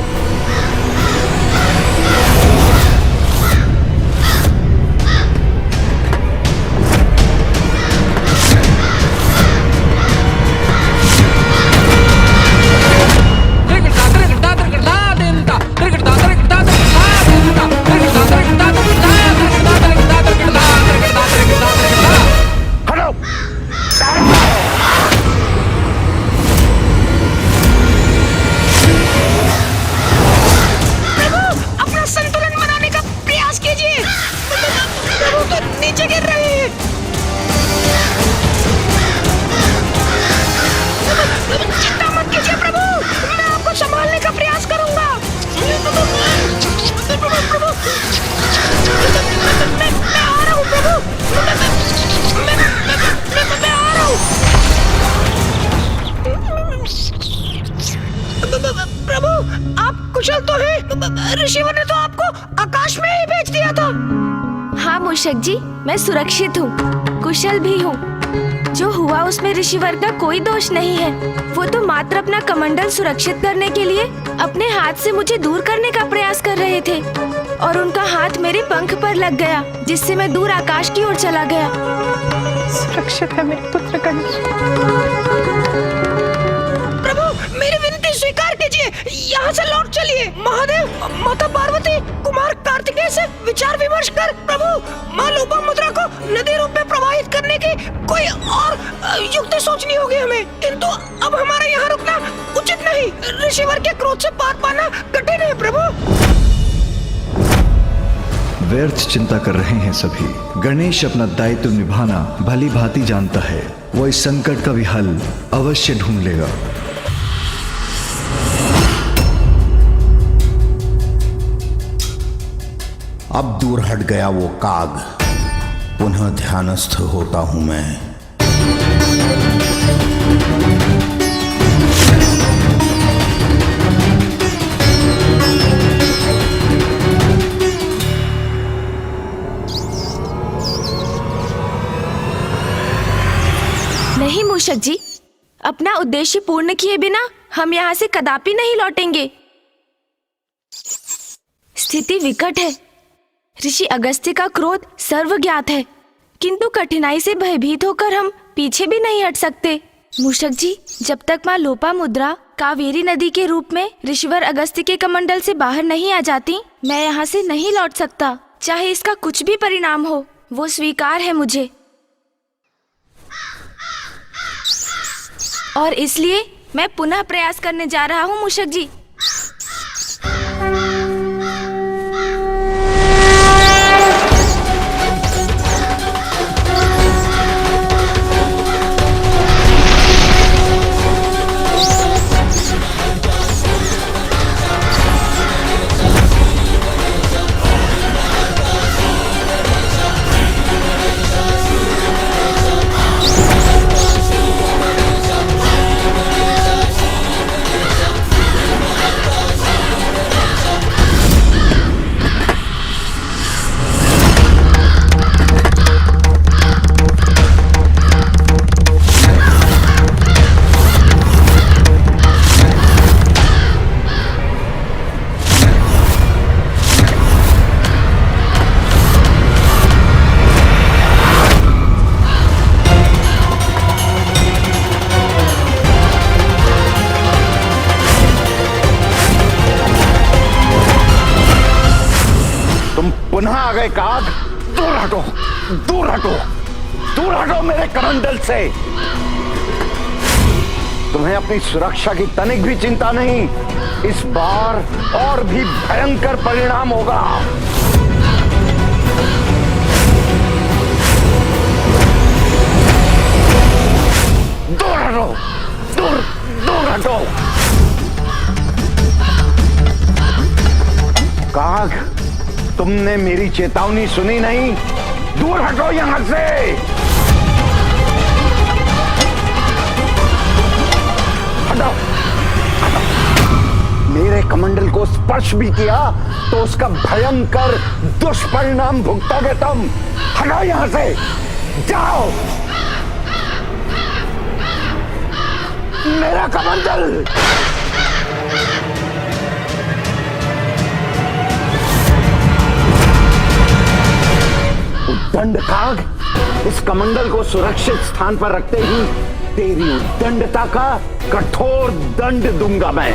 कुशल तो है। ऋषिवर ने तो आपको आकाश में ही भेज दिया था। हाँ मूषक जी, मैं सुरक्षित हूँ, कुशल भी हूँ। जो हुआ उसमें ऋषिवर का कोई दोष नहीं है। वो तो मात्र अपना कमंडल सुरक्षित करने के लिए अपने हाथ से मुझे दूर करने का प्रयास कर रहे थे और उनका हाथ मेरे पंख पर लग गया, जिससे मैं दूर आकाश की ओर चला गया। सुरक्षित है मेरे पुत्र गणेश। प्रभु मेरी विनती स्वीकार कीजिए, यहाँ से लौट चलिए। महादेव, माता पार्वती, कुमार कार्तिकेय से विचार विमर्श कर प्रभु माँ लोपामुद्रा को नदी रूप में प्रवाहित करने की कोई और युक्ति सोचनी होगी हमें, किंतु अब हमारा यहाँ रुकना उचित नहीं। ऋषिवर के क्रोध से पार पाना कठिन है प्रभु। व्यर्थ चिंता कर रहे हैं सभी। गणेश अपना दायित्व निभाना भली भांति जानता है। वो इस संकट का भी हल अवश्य ढूंढ लेगा। अब दूर हट गया वो काग, पुनः ध्यानस्थ होता हूं मैं। नहीं मूषक जी, अपना उद्देश्य पूर्ण किए बिना हम यहाँ से कदापि नहीं लौटेंगे। स्थिति विकट है। ऋषि अगस्त्य का क्रोध सर्वज्ञात है, किंतु कठिनाई से भयभीत होकर हम पीछे भी नहीं हट सकते। मूषक जी, जब तक माँ लोपामुद्रा कावेरी नदी के रूप में ऋषिवर अगस्त्य के कमंडल से बाहर नहीं आ जाती, मैं यहाँ से नहीं लौट सकता। चाहे इसका कुछ भी परिणाम हो, वो स्वीकार है मुझे। और इसलिए मैं पुनः प्रयास करने जा रहा हूँ मूषक जी। पुनः आ गए काग। दूर हटो, दूर हटो, दूर हटो मेरे कमंडल से। तुम्हें अपनी सुरक्षा की तनिक भी चिंता नहीं। इस बार और भी भयंकर परिणाम होगा। दूर हटो, दूर दूर हटो। काग, तुमने मेरी चेतावनी सुनी नहीं। दूर हटो यहां से। हटो, हटो। मेरे कमंडल को स्पर्श भी किया तो उसका भयंकर दुष्परिणाम भुगतोगे तुम। हटो यहां से, जाओ। मेरा कमंडल। उद्दंड काग, इस कमंडल को सुरक्षित स्थान पर रखते ही तेरी उद्दंडता का कठोर दंड दूंगा मैं।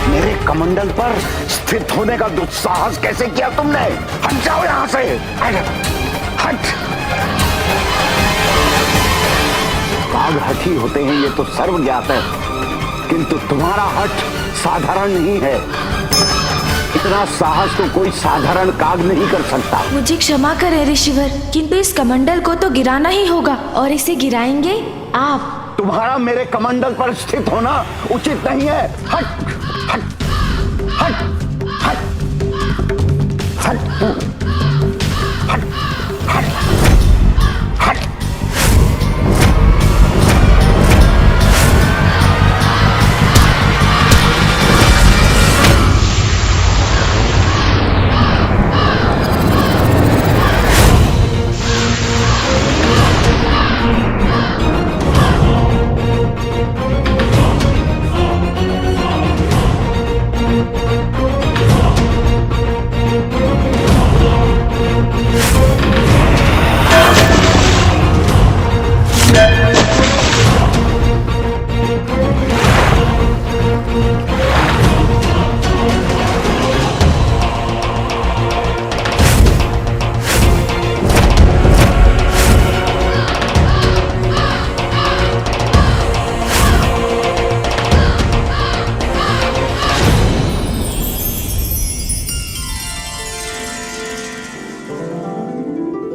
मेरे कमंडल पर स्थित होने का दुस्साहस कैसे किया तुमने? हट जाओ यहां से, हट। काग हठी होते हैं ये तो सर्व ज्ञात है, किंतु तुम्हारा हठ साधारण नहीं है। इतना साहस तो कोई साधारण काग नहीं कर सकता। मुझे क्षमा करें ऋषिवर, किंतु इस कमंडल को तो गिराना ही होगा, और इसे गिराएंगे आप। तुम्हारा मेरे कमंडल पर स्थित होना उचित नहीं है। हट, हट, हट, हट, हट, हट, हट, हट।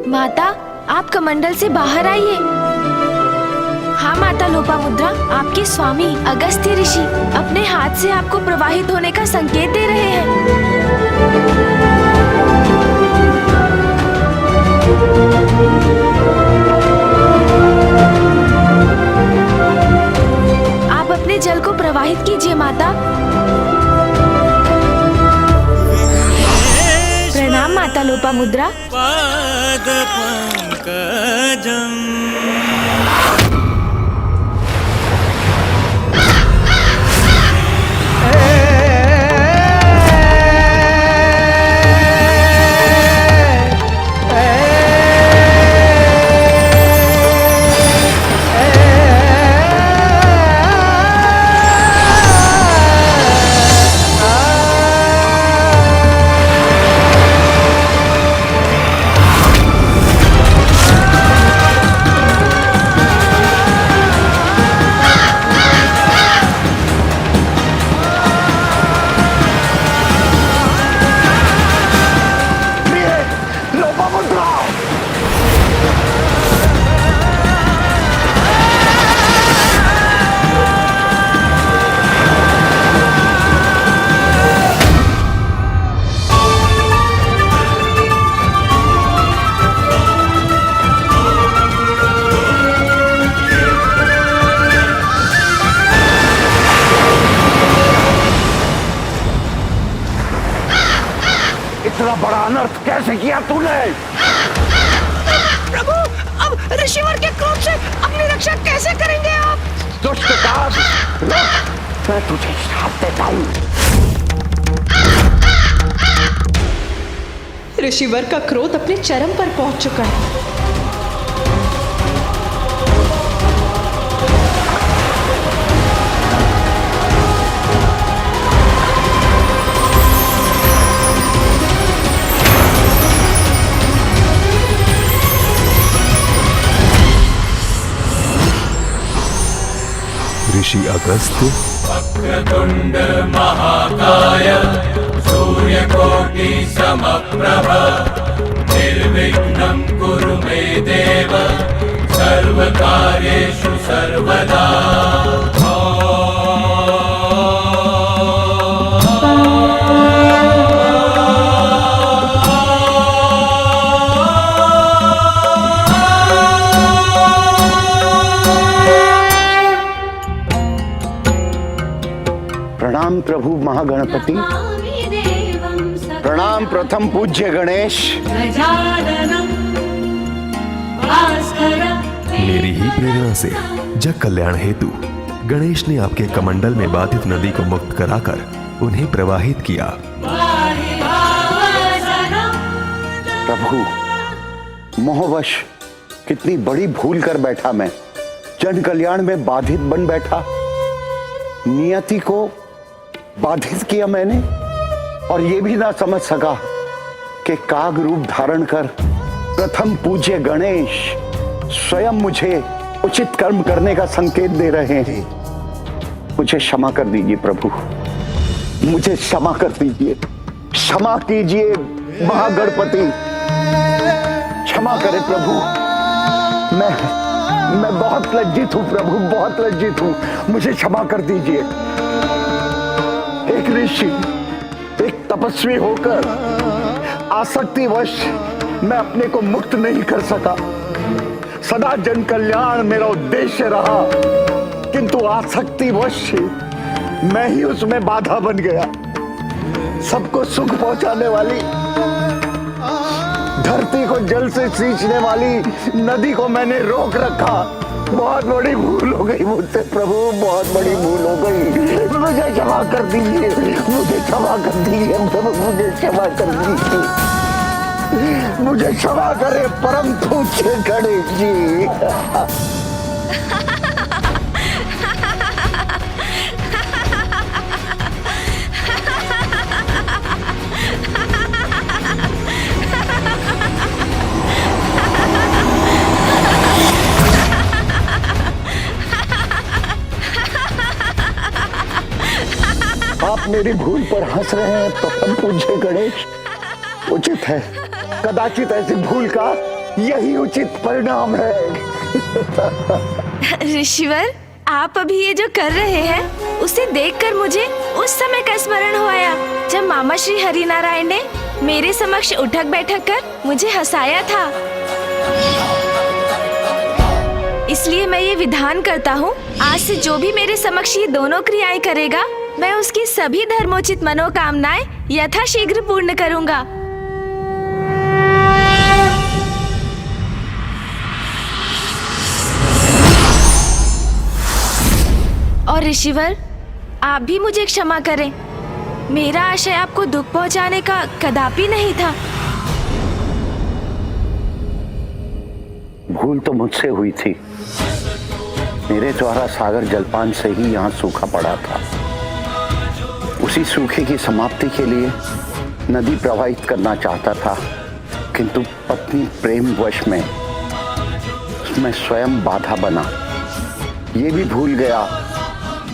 माता, आप कमंडल से बाहर आइए। हाँ माता लोपामुद्रा, आपके स्वामी अगस्त्य ऋषि अपने हाथ से आपको प्रवाहित होने का संकेत दे रहे हैं। आप अपने जल को प्रवाहित कीजिए माता। प्रणाम माता लोपामुद्रा। पाद पंकजम इतना बड़ा अनर्थ कैसे किया तूने? प्रभु, अब ऋषिवर के क्रोध से अपनी रक्षा कैसे करेंगे आप? दुष्ट काज, रुक, मैं तुझे श्राप देता हूँ। ऋषिवर का क्रोध अपने चरम पर पहुंच चुका है। ऋषि अगस्त्य, वक्रतुंड महाकाय सूर्यकोटि समप्रभ निर्विघ्नं कुरु मे देव सर्वकार्येषु सर्वदा। प्रणाम प्रभु महागणपति, प्रणाम प्रथम पूज्य गणेश। मेरी ही प्रेरणा से जग कल्याण हेतु गणेश ने आपके कमंडल में बाधित नदी को मुक्त कराकर उन्हें प्रवाहित किया। प्रभु, मोहवश कितनी बड़ी भूल कर बैठा मैं। जन कल्याण में बाधित बन बैठा, नियति को बाधित किया मैंने, और ये भी ना समझ सका कि काग रूप धारण कर प्रथम पूज्य गणेश स्वयं मुझे उचित कर्म करने का संकेत दे रहे हैं। मुझे क्षमा कर दीजिए प्रभु, मुझे क्षमा कर दीजिए, क्षमा कीजिए महागणपति, क्षमा करें प्रभु। मैं बहुत लज्जित हूं प्रभु, बहुत लज्जित हूं, मुझे क्षमा कर दीजिए। एक ऋषि, एक तपस्वी होकर आसक्तिवश मैं अपने को मुक्त नहीं कर सका। सदा जन कल्याण मेरा उद्देश्य रहा, किंतु आसक्तिवश मैं ही उसमें बाधा बन गया। सबको सुख पहुंचाने वाली, धरती को जल से सींचने वाली नदी को मैंने रोक रखा। बहुत बड़ी भूल हो गई मुझसे प्रभु, बहुत बड़ी भूल हो गई। मुझे क्षमा कर दीजिए, मुझे क्षमा कर दीजिए प्रभु, मुझे क्षमा कर दीजिए, मुझे क्षमा करे परम पूज्य गणेश जी। आप मेरी भूल पर हंस रहे हैं परम पूज्य गणेश। उचित है, कदाचित ऐसी भूल का यही उचित परिणाम है। ऋषिवर, आप अभी ये जो कर रहे हैं उसे देखकर मुझे उस समय का स्मरण हो आया जब मामा श्री हरिनारायण ने मेरे समक्ष उठक बैठक कर मुझे हंसाया था। इसलिए मैं ये विधान करता हूँ, आज से जो भी मेरे समक्ष ये दोनों क्रियाएं करेगा, मैं उसकी सभी धर्मोचित मनोकामनाएं यथाशीघ्र पूर्ण करूँगा। और ऋषिवर, आप भी मुझे क्षमा करें। मेरा आशय आपको दुख पहुंचाने का कदापि नहीं था। भूल तो मुझसे हुई थी। मेरे द्वारा सागर जलपान से ही यहाँ सूखा पड़ा था। उसी सूखे की समाप्ति के लिए नदी प्रवाहित करना चाहता था, किंतु पत्नी प्रेम वश में उसमें स्वयं बाधा बना। ये भी भूल गया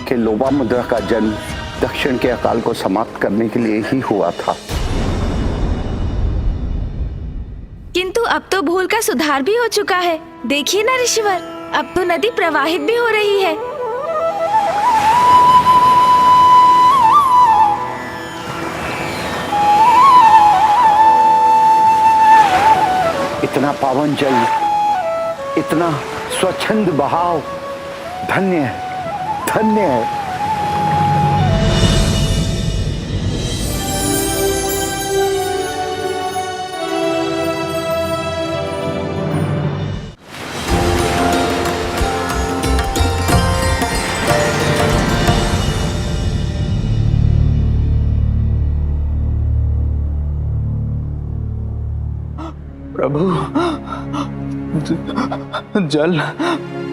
कि लोपामुद्रा का जन्म दक्षिण के अकाल को समाप्त करने के लिए ही हुआ था। किंतु अब तो भूल का सुधार भी हो चुका है। देखिए ना ऋषिवर, अब तो नदी प्रवाहित भी हो रही है। इतना पावन जल, इतना स्वच्छंद बहाव, धन्य है, धन्य है। प्रभु, जल,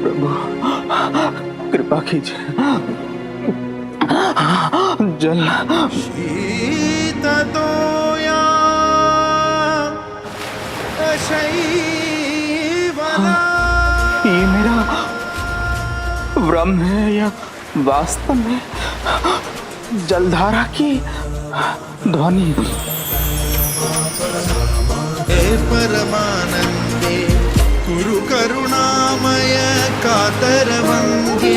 प्रभु कृपा कीजिए, जल। शीत तोया ये मेरा भ्रम है या वास्तव में जलधारा की ध्वनि? परमानंदे कुरु करुणामय कातरवंदे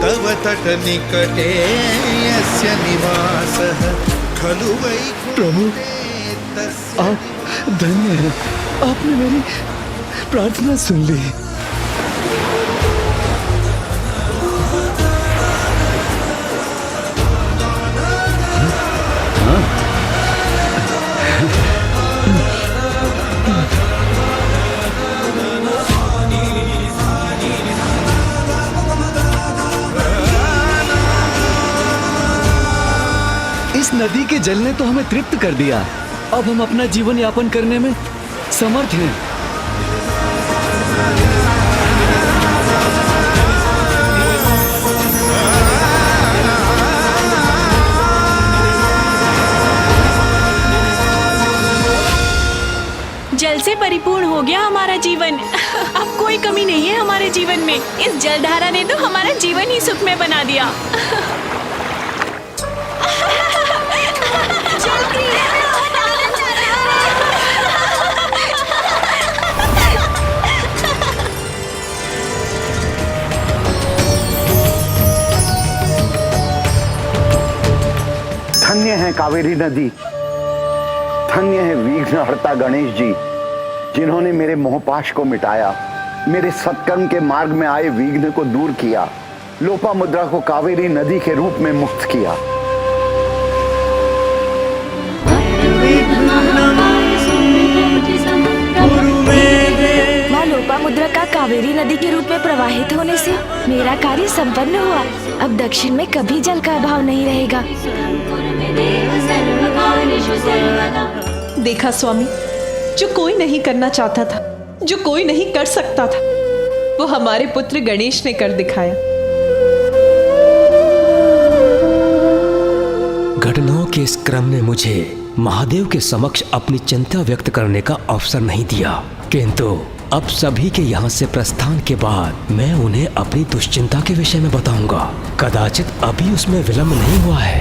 तव तट निकटे यस्य निवासः खलु प्रभु, आप धन्य हैं। आपने मेरी प्रार्थना सुन ली। इस नदी के जल ने तो हमें तृप्त कर दिया। अब हम अपना जीवन यापन करने में समर्थ हैं। जल से परिपूर्ण हो गया हमारा जीवन। अब कोई कमी नहीं है हमारे जीवन में। इस जलधारा ने तो हमारा जीवन ही सुखमय बना दिया। धन्य है कावेरी नदी, धन्य है विघ्नहर्ता गणेश जी, जिन्होंने मेरे मोहपाश को मिटाया, मेरे सत्कर्म के मार्ग में आए विघ्न को दूर किया, लोपामुद्रा को कावेरी नदी के रूप में मुक्त किया। माँ लोपामुद्रा का कावेरी नदी के रूप में प्रवाहित होने से मेरा कार्य संपन्न हुआ। अब दक्षिण में कभी जल का अभाव नहीं रहेगा। देखा स्वामी, जो कोई नहीं करना चाहता था, जो कोई नहीं कर सकता था, वो हमारे पुत्र गणेश ने कर दिखाया। घटनाओं के इस क्रम ने मुझे महादेव के समक्ष अपनी चिंता व्यक्त करने का अवसर नहीं दिया, किंतु अब सभी के यहाँ से प्रस्थान के बाद मैं उन्हें अपनी दुश्चिंता के विषय में बताऊंगा। कदाचित अभी उसमें विलंब नहीं हुआ है।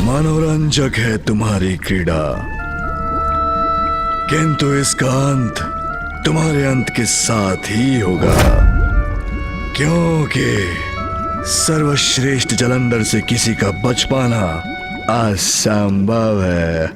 मनोरंजक है तुम्हारी क्रीड़ा, किंतु इसका अंत तुम्हारे अंत के साथ ही होगा, क्योंकि सर्वश्रेष्ठ जलंधर से किसी का बच पाना असंभव है।